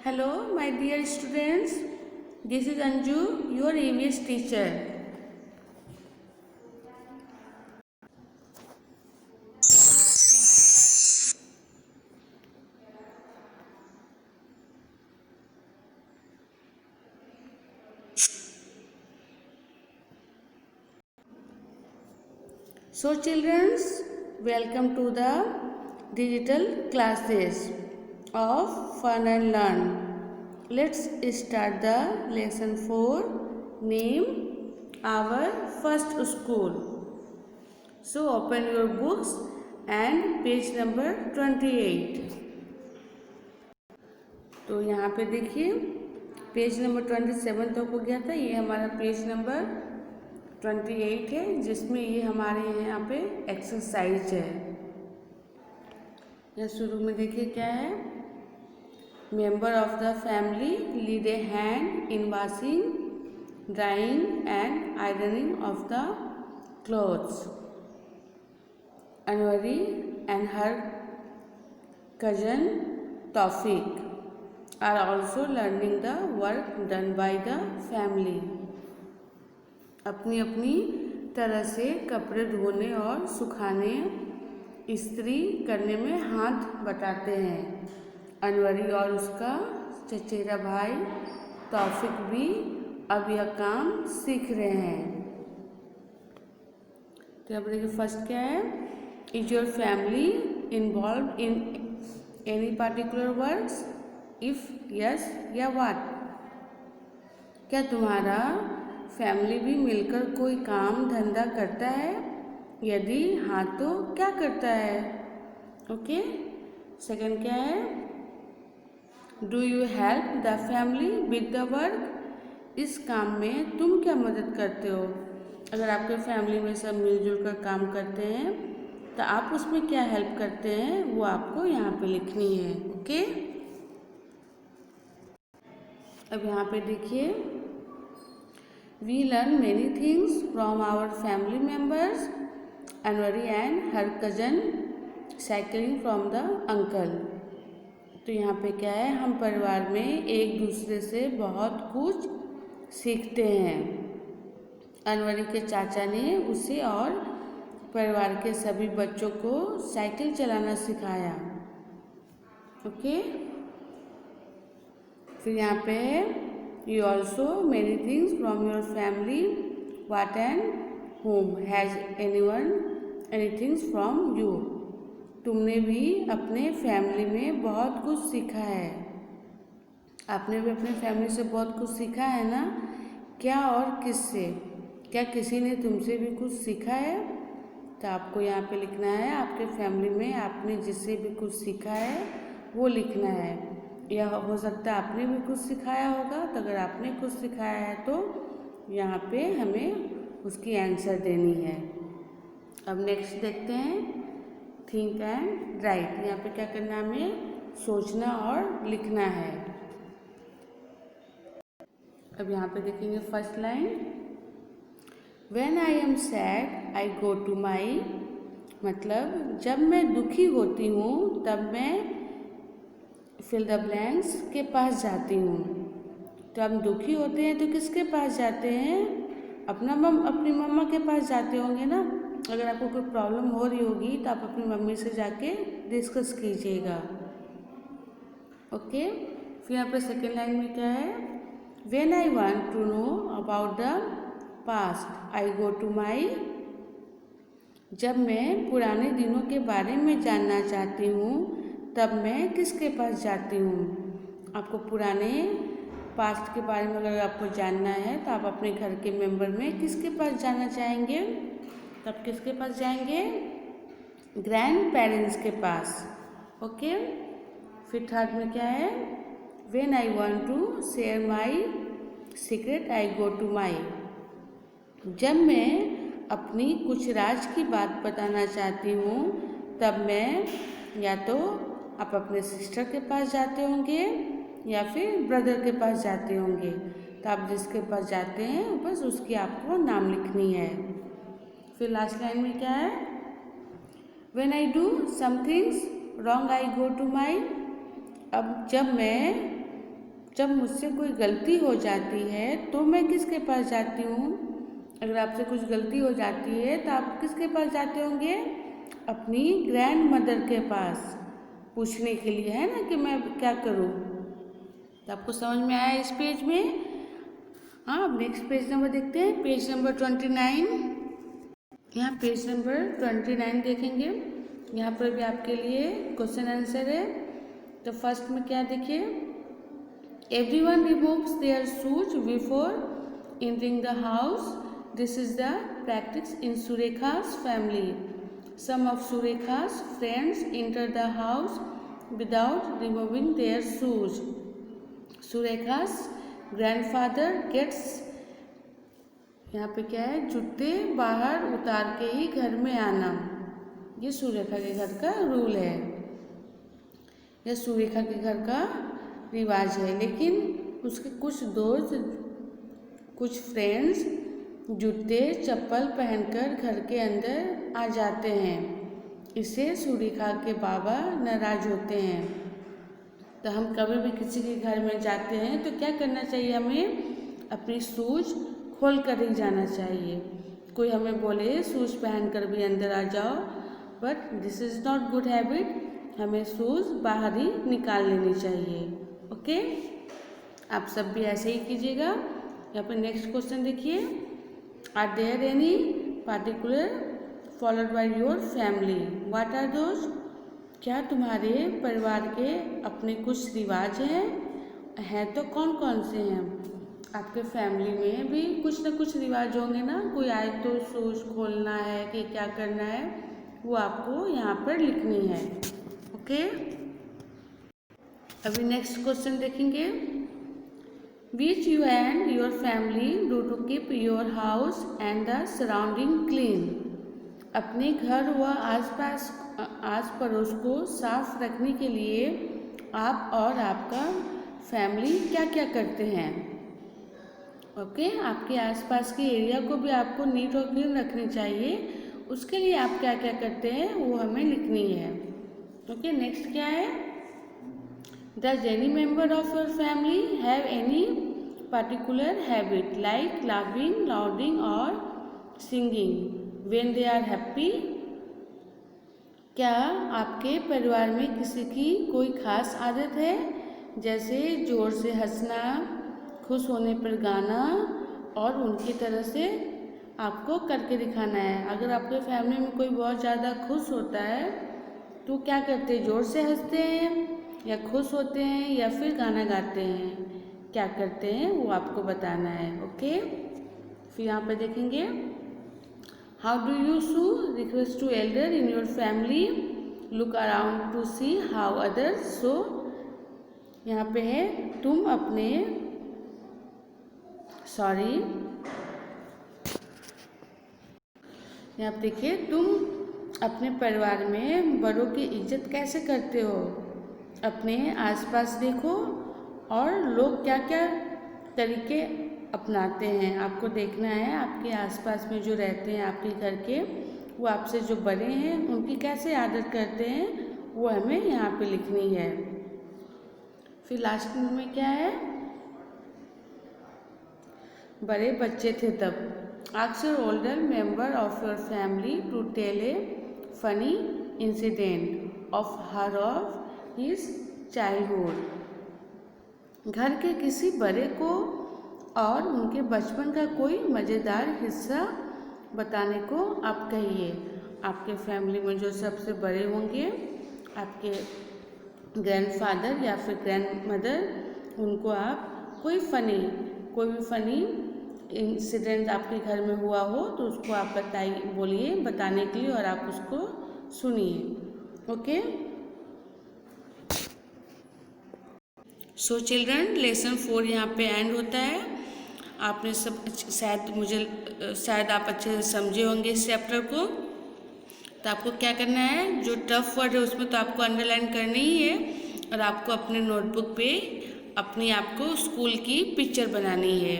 Hello, my dear students. This is Anju, your EVS teacher. So, children, welcome to the digital classes of Fun and Learn. Let's start the lesson 4. Name our first school. So, open your books and page number 28. तो यहाँ पे देखिए page number 27 तक हो गया था। ये हमारा पेज नंबर 28 है, जिसमें ये हमारे यहाँ पे एक्सरसाइज है। यह शुरू में देखिए क्या है, member of the family lead a hand in washing, drying and ironing of the clothes. Anwari and her cousin Taufiq are also learning the work done by the family. अपनी अपनी तरह से कपड़े धोने और सुखाने, इस्त्री करने में हाथ बटाते हैं। अनवरी और उसका चचेरा भाई तौफीक भी अब यह काम सीख रहे हैं। तो अब देखिए फर्स्ट क्या है, is your family involve in any particular works? If yes या व्हाट? क्या तुम्हारा फैमिली भी मिलकर कोई काम धंधा करता है? यदि हाँ तो क्या करता है? ओके। सेकंड क्या है, do you help the family with the work? इस काम में तुम क्या मदद करते हो? अगर आपके फैमिली में सब मिलजुल कर काम करते हैं तो आप उसमें क्या हेल्प करते हैं वो आपको यहाँ पे लिखनी है। ओके। अब यहाँ पे देखिए, we learn many things from our family members. Anwari and her cousin cycling from the uncle. तो यहाँ पे क्या है, हम परिवार में एक दूसरे से बहुत कुछ सीखते हैं। अनवरी के चाचा ने उसे और परिवार के सभी बच्चों को साइकिल चलाना सिखाया। ओके। फिर यहाँ पे है, you also many things from your family, what and home has anyone any things from you? तुमने भी अपने फैमिली में बहुत कुछ सीखा है। आपने भी अपने फैमिली से बहुत कुछ सीखा है ना? क्या और किससे? क्या किसी ने तुमसे भी कुछ सीखा है? तो आपको यहाँ पे लिखना है, आपके फैमिली में आपने जिससे भी कुछ सीखा है वो लिखना है। यह हो सकता है आपने भी कुछ सिखाया होगा, तो अगर आपने कुछ सिखाया है तो यहाँ पे हमें उसकी आंसर देनी है। अब नेक्स्ट देखते हैं, थिंक एंड राइट। यहाँ पे क्या करना है, हमें सोचना और लिखना है। अब यहाँ पे देखेंगे first line, when I am sad I go to my, मतलब जब मैं दुखी होती हूँ तब मैं फिल द ब्लैंक्स के पास जाती हूँ। तो हम दुखी होते हैं तो किसके पास जाते हैं? अपनी मम्मा के पास जाते होंगे ना। अगर आपको कोई प्रॉब्लम हो रही होगी तो आप अपनी मम्मी से जाके डिस्कस कीजिएगा। ओके। फिर यहाँ पे सेकेंड लाइन में क्या है, when I want to know about the past I go to my, जब मैं पुराने दिनों के बारे में जानना चाहती हूँ तब मैं किसके पास जाती हूँ? आपको पुराने पास्ट के बारे में अगर आपको जानना है तो आप अपने घर के मेंबर में किसके पास जाना चाहेंगे? तब किसके पास जाएंगे? ग्रैंड पेरेंट्स के पास। ओके। फिर थर्ड में क्या है, when I want to share my secret I go to my, जब मैं अपनी कुछ राज की बात बताना चाहती हूँ तब मैं या तो आप अपने सिस्टर के पास जाते होंगे या फिर ब्रदर के पास जाते होंगे। तो आप जिसके पास जाते हैं बस उसकी आपको नाम लिखनी है। फिर लास्ट लाइन में क्या है, when I do somethings wrong I go to my, अब जब मैं जब मुझसे कोई गलती हो जाती है तो मैं किसके पास जाती हूँ? अगर आपसे कुछ गलती हो जाती है तो आप किसके पास जाते होंगे? अपनी ग्रैंड मदर के पास पूछने के लिए, है ना, कि मैं क्या करूँ। तो आपको समझ में आया इस पेज में? हाँ, अब नेक्स्ट पेज नंबर देखते हैं, पेज नंबर 29। यहाँ पेज नंबर 29 देखेंगे। यहाँ पर भी आपके लिए क्वेश्चन आंसर है। तो फर्स्ट में क्या देखिए, everyone removes their shoes before entering the house. This is the practice in Surekha's family. Some of Surekha's friends enter the house without removing their shoes. Surekha's grandfather gets, यहाँ पे क्या है, जूते बाहर उतार के ही घर में आना। ये सुरेखा के घर का रूल है, यह सुरेखा के घर का रिवाज है। लेकिन उसके कुछ दोस्त, कुछ फ्रेंड्स जूते चप्पल पहनकर घर के अंदर आ जाते हैं। इससे सुरेखा के बाबा नाराज होते हैं। तो हम कभी भी किसी के घर में जाते हैं तो क्या करना चाहिए? हमें अपनी शूज खोल कर ही जाना चाहिए। कोई हमें बोले शूज पहन कर भी अंदर आ जाओ, but this is not good habit. हमें शूज बाहर ही निकाल लेनी चाहिए। ओके, आप सब भी ऐसे ही कीजिएगा। यहाँ पर नेक्स्ट क्वेश्चन देखिए, are there any particular followed by your family? What are those? क्या तुम्हारे परिवार के अपने कुछ रिवाज हैं तो कौन कौन से हैं? आपके फैमिली में भी कुछ ना कुछ रिवाज होंगे ना। कोई आए तो शूज खोलना है कि क्या करना है, वो आपको यहाँ पर लिखनी है। ओके, अभी नेक्स्ट क्वेश्चन देखेंगे, Which you and your family do to keep your house and the surrounding clean? अपने घर व आस पड़ोस को साफ रखने के लिए आप और आपका फैमिली क्या क्या करते हैं? ओके, आपके आसपास के एरिया को भी आपको नीट और क्लीन रखनी चाहिए। उसके लिए आप क्या क्या करते हैं वो हमें लिखनी है। ओके, नेक्स्ट क्या है, Does any member of your family have any particular habit like laughing, nodding or singing when they are happy? क्या आपके परिवार में किसी की कोई खास आदत है, जैसे जोर से हंसना, खुश होने पर गाना और उनकी तरह से आपको करके दिखाना है? अगर आपके फैमिली में कोई बहुत ज़्यादा खुश होता है तो क्या करते हैं? जोर से हंसते हैं या खुश होते हैं या फिर गाना गाते हैं? क्या करते हैं वो आपको बताना है। ओके, फिर यहाँ पे देखेंगे, how do you show request to elder in your family? Look around to see how others show. यहाँ पे है, तुम अपने यहाँ पे देखिए, तुम अपने परिवार में बड़ों की इज्जत कैसे करते हो? अपने आसपास देखो और लोग क्या क्या तरीके अपनाते हैं आपको देखना है। आपके आसपास में जो रहते हैं आपके घर के, वो आपसे जो बड़े हैं उनकी कैसे आदत करते हैं वो हमें यहाँ पे लिखनी है। फिर लास्ट में क्या है, बड़े बच्चे थे तब। Ask your older member of your family to tell a funny incident of her of his childhood. घर के किसी बड़े को और उनके बचपन का कोई मज़ेदार हिस्सा बताने को आप कहिए। आपके फैमिली में जो सबसे बड़े होंगे, आपके ग्रैंडफादर या फिर ग्रैंडमदर, उनको आप कोई भी फनी इंसिडेंट आपके घर में हुआ हो तो उसको आप बोलिए बताने के लिए और आप उसको सुनिए। ओके, सो चिल्ड्रन, लेसन 4 यहाँ पे एंड होता है। आपने सब शायद आप अच्छे से समझे होंगे इस चैप्टर को। तो आपको क्या करना है, जो टफ वर्ड है उसमें तो आपको अंडरलाइन करनी ही है और आपको अपने नोटबुक पे आपको स्कूल की पिक्चर बनानी है।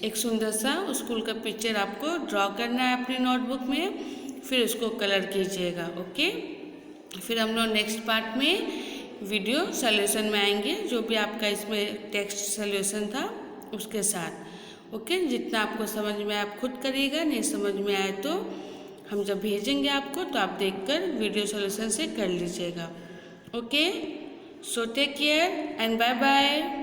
एक सुंदर सा स्कूल का पिक्चर आपको ड्रॉ करना है अपनी नोटबुक में, फिर उसको कलर कीजिएगा। ओके, फिर हम लोग नेक्स्ट पार्ट में वीडियो सॉल्यूशन में आएंगे, जो भी आपका इसमें टेक्स्ट सॉल्यूशन था उसके साथ। ओके, जितना आपको समझ में आप खुद करिएगा, नहीं समझ में आए तो हम जब भेजेंगे आपको तो आप देखकर वीडियो सॉल्यूशन से कर लीजिएगा। Okay, so take care and bye bye.